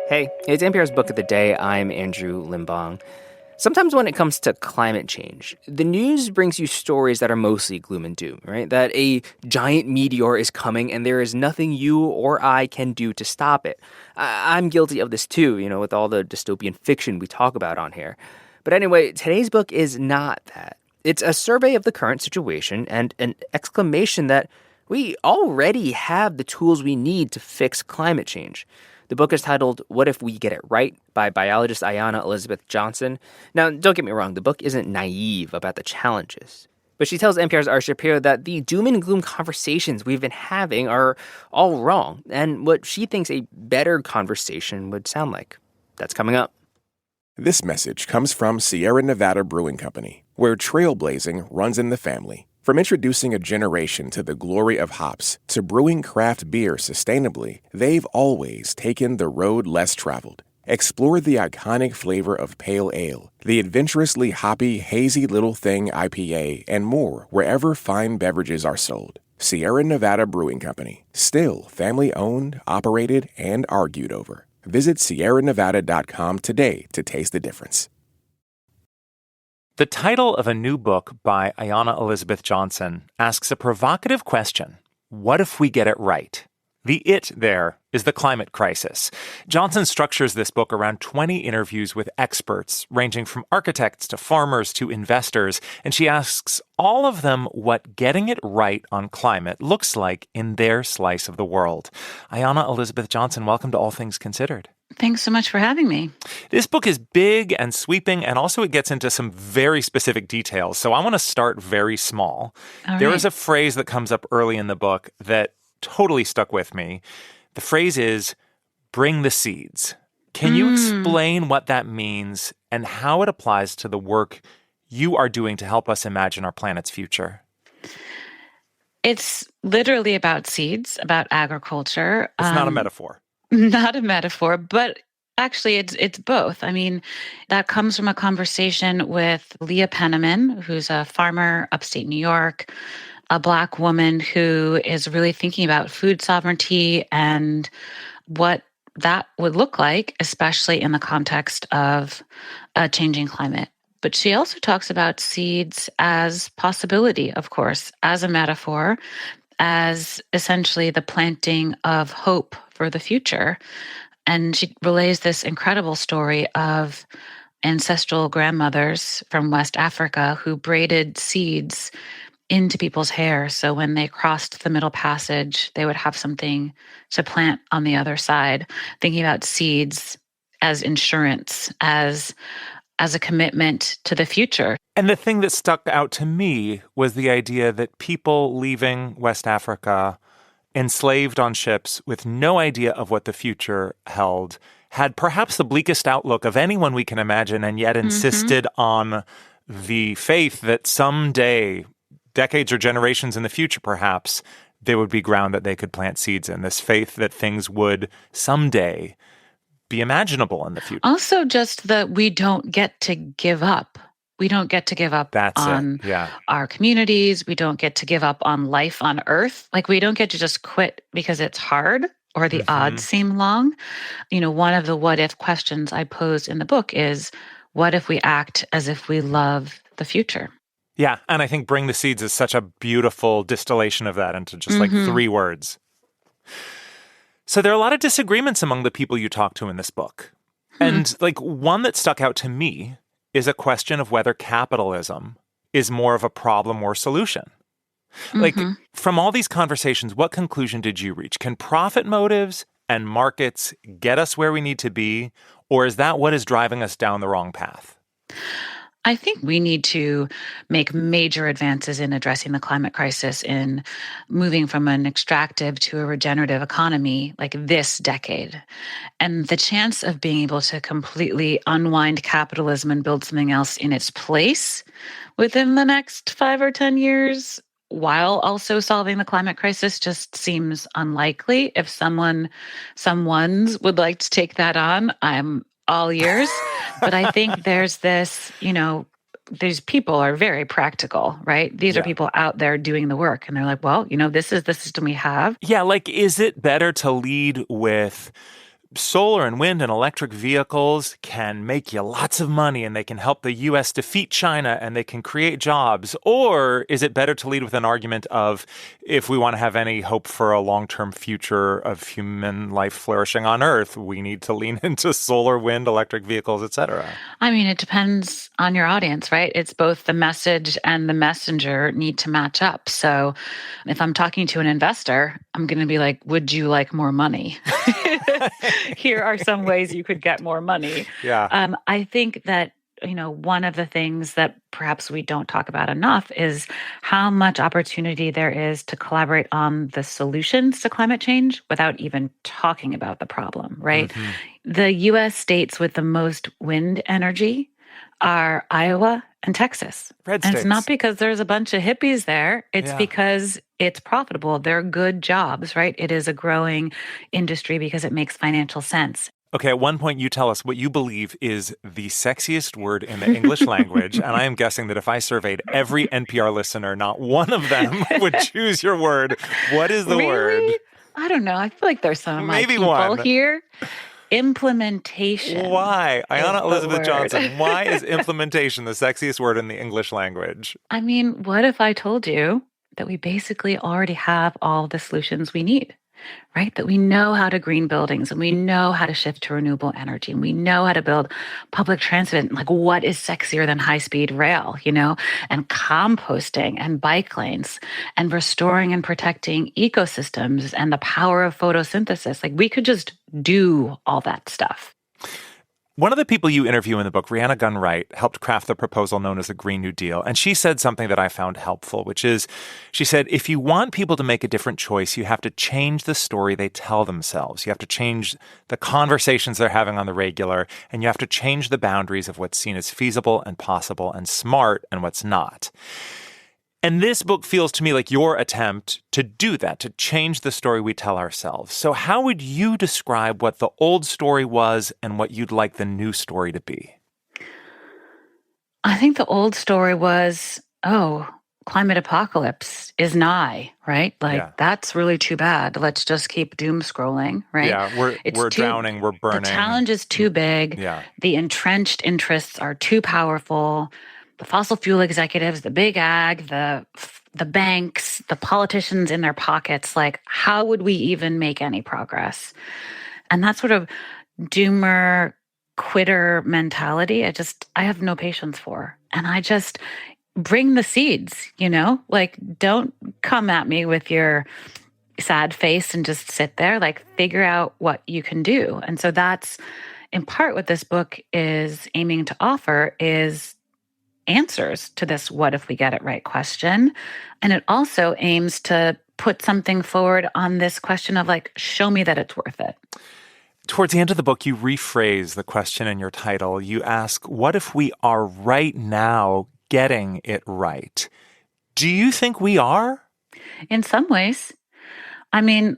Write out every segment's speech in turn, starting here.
Hey, it's NPR's Book of the Day. I'm Andrew Limbong. Sometimes when it comes to climate change, the news brings you stories that are mostly gloom and doom, right? That a giant meteor is coming and there is nothing you or I can do to stop it. I'm guilty of this too, with all the dystopian fiction we talk about on here. But anyway, today's book is not that. It's a survey of the current situation and an exclamation that we already have the tools we need to fix climate change. The book is titled What If We Get It Right by biologist Ayana Elizabeth Johnson. Now, don't get me wrong, the book isn't naive about the challenges. But she tells NPR's Shapiro that the doom and gloom conversations we've been having are all wrong, and what she thinks a better conversation would sound like. That's coming up. This message comes from Sierra Nevada Brewing Company, where trailblazing runs in the family. From introducing a generation to the glory of hops to brewing craft beer sustainably, they've always taken the road less traveled. Explore the iconic flavor of Pale Ale, the adventurously hoppy Hazy Little Thing IPA, and more wherever fine beverages are sold. Sierra Nevada Brewing Company, still family-owned, operated, and argued over. Visit sierranevada.com today to taste the difference. The title of a new book by Ayana Elizabeth Johnson asks a provocative question. What if we get it right? The it there is the climate crisis. Johnson structures this book around 20 interviews with experts, ranging from architects to farmers to investors, and she asks all of them what getting it right on climate looks like in their slice of the world. Ayana Elizabeth Johnson, welcome to All Things Considered. Thanks so much for having me. This book is big and sweeping, and also it gets into some very specific details. So I want to start very small. There is a phrase that comes up early in the book that totally stuck with me. The phrase is, bring the seeds. Can you explain what that means and how it applies to the work you are doing to help us imagine our planet's future? It's literally about seeds, about agriculture. It's not a metaphor. Not a metaphor, but actually it's both. I mean, that comes from a conversation with Leah Penniman, who's a farmer upstate New York, a Black woman who is really thinking about food sovereignty and what that would look like, especially in the context of a changing climate. But she also talks about seeds as possibility, of course, as a metaphor, as essentially the planting of hope for the future. And she relays this incredible story of ancestral grandmothers from West Africa who braided seeds into people's hair. So when they crossed the Middle Passage, they would have something to plant on the other side, thinking about seeds as insurance, as a commitment to the future. And the thing that stuck out to me was the idea that people leaving West Africa, enslaved on ships with no idea of what the future held, had perhaps the bleakest outlook of anyone we can imagine, and yet insisted on the faith that someday, decades or generations in the future perhaps, there would be ground that they could plant seeds in. This faith that things would someday be imaginable in the future. Also, just that we don't get to give up. We don't get to give up on our communities. We don't get to give up on life on Earth. Like, we don't get to just quit because it's hard or the odds seem long. One of the what if questions I posed in the book is, what if we act as if we love the future? Yeah, and I think Bring the Seeds is such a beautiful distillation of that into just like 3 words. So there are a lot of disagreements among the people you talk to in this book. And one that stuck out to me is a question of whether capitalism is more of a problem or solution. From all these conversations, what conclusion did you reach? Can profit motives and markets get us where we need to be, or is that what is driving us down the wrong path? I think we need to make major advances in addressing the climate crisis, in moving from an extractive to a regenerative economy like this decade. And the chance of being able to completely unwind capitalism and build something else in its place within the next 5 or 10 years, while also solving the climate crisis, just seems unlikely. If someone's would like to take that on, I'm all ears. But I think there's this, these people are very practical, right? These are people out there doing the work. And they're like, well, this is the system we have. Yeah, is it better to lead with solar and wind and electric vehicles can make you lots of money and they can help the U.S. defeat China and they can create jobs? Or is it better to lead with an argument of, if we want to have any hope for a long-term future of human life flourishing on Earth, we need to lean into solar, wind, electric vehicles, et cetera? I mean, it depends on your audience, right? It's both the message and the messenger need to match up. So if I'm talking to an investor, I'm going to be like, would you like more money? Here are some ways you could get more money. Yeah. I think that, one of the things that perhaps we don't talk about enough is how much opportunity there is to collaborate on the solutions to climate change without even talking about the problem, right? Mm-hmm. The U.S. states with the most wind energy are Iowa and Texas. Red and states. It's not because there's a bunch of hippies there. It's because it's profitable. They're good jobs, right? It is a growing industry because it makes financial sense. Okay, at one point you tell us what you believe is the sexiest word in the English language, and I am guessing that if I surveyed every NPR listener, not one of them would choose your word. What is the word? I don't know. I feel like there's some of my Maybe people one. Here. Implementation. Why? Ayana Elizabeth word. Johnson, why is implementation the sexiest word in the English language? I mean, what if I told you that we basically already have all the solutions we need? Right? That we know how to green buildings and we know how to shift to renewable energy and we know how to build public transit. Like, what is sexier than high-speed rail, and composting and bike lanes and restoring and protecting ecosystems and the power of photosynthesis? Like, we could just do all that stuff. One of the people you interview in the book, Rhianna Gunn-Wright, helped craft the proposal known as the Green New Deal. And she said something that I found helpful, which is, she said, if you want people to make a different choice, you have to change the story they tell themselves. You have to change the conversations they're having on the regular, and you have to change the boundaries of what's seen as feasible and possible and smart and what's not. And this book feels to me like your attempt to do that, to change the story we tell ourselves. So how would you describe what the old story was and what you'd like the new story to be? I think the old story was, climate apocalypse is nigh, right? That's really too bad. Let's just keep doom scrolling, right? Yeah, we're drowning, we're burning. The challenge is too big. Yeah. The entrenched interests are too powerful. The fossil fuel executives, the big ag, the banks, the politicians in their pockets, like, how would we even make any progress? And that sort of doomer, quitter mentality, I have no patience for. And I just bring the seeds, like, don't come at me with your sad face and just sit there, like, figure out what you can do. And so that's in part what this book is aiming to offer is answers to this what if we get it right question. And it also aims to put something forward on this question of, like, show me that it's worth it. Towards the end of the book, you rephrase the question in your title. You ask, what if we are right now getting it right? Do you think we are? In some ways. I mean,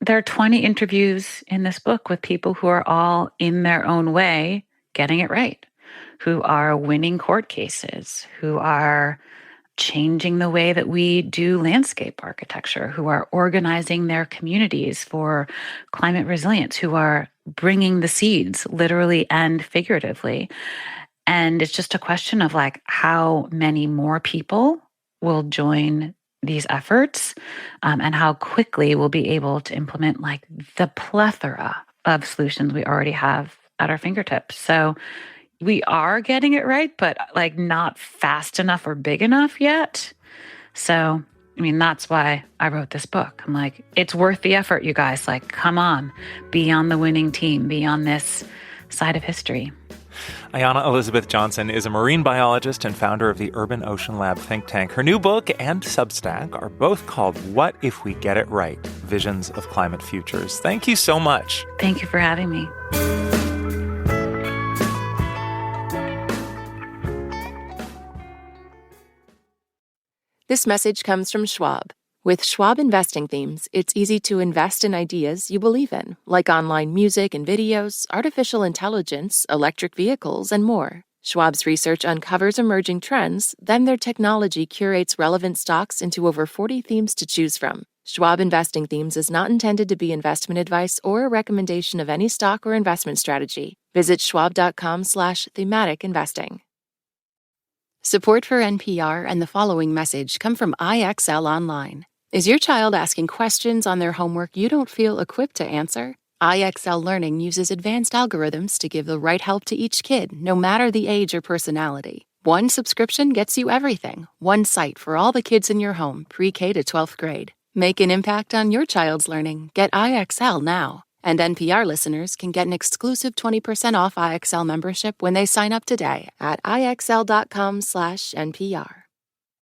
there are 20 interviews in this book with people who are all in their own way getting it right, who are winning court cases, who are changing the way that we do landscape architecture, who are organizing their communities for climate resilience, who are bringing the seeds literally and figuratively. And it's just a question of, like, how many more people will join these efforts and how quickly we'll be able to implement, like, the plethora of solutions we already have at our fingertips. So we are getting it right, but, like, not fast enough or big enough yet. So, I mean, that's why I wrote this book. I'm like, it's worth the effort, you guys. Like, come on, be on the winning team, be on this side of history. Ayana Elizabeth Johnson is a marine biologist and founder of the Urban Ocean Lab think tank. Her new book and Substack are both called What If We Get It Right? Visions of Climate Futures. Thank you so much. Thank you for having me. This message comes from Schwab. With Schwab investing themes, it's easy to invest in ideas you believe in, like online music and videos, artificial intelligence, electric vehicles, and more. Schwab's research uncovers emerging trends, then their technology curates relevant stocks into over 40 themes to choose from. Schwab Investing Themes is not intended to be investment advice or a recommendation of any stock or investment strategy. Visit schwab.com/thematic investing. Support for NPR and the following message come from IXL Online. Is your child asking questions on their homework you don't feel equipped to answer? IXL Learning uses advanced algorithms to give the right help to each kid, no matter the age or personality. One subscription gets you everything. One site for all the kids in your home, pre-K to 12th grade. Make an impact on your child's learning. Get IXL now. And NPR listeners can get an exclusive 20% off IXL membership when they sign up today at IXL.com/NPR.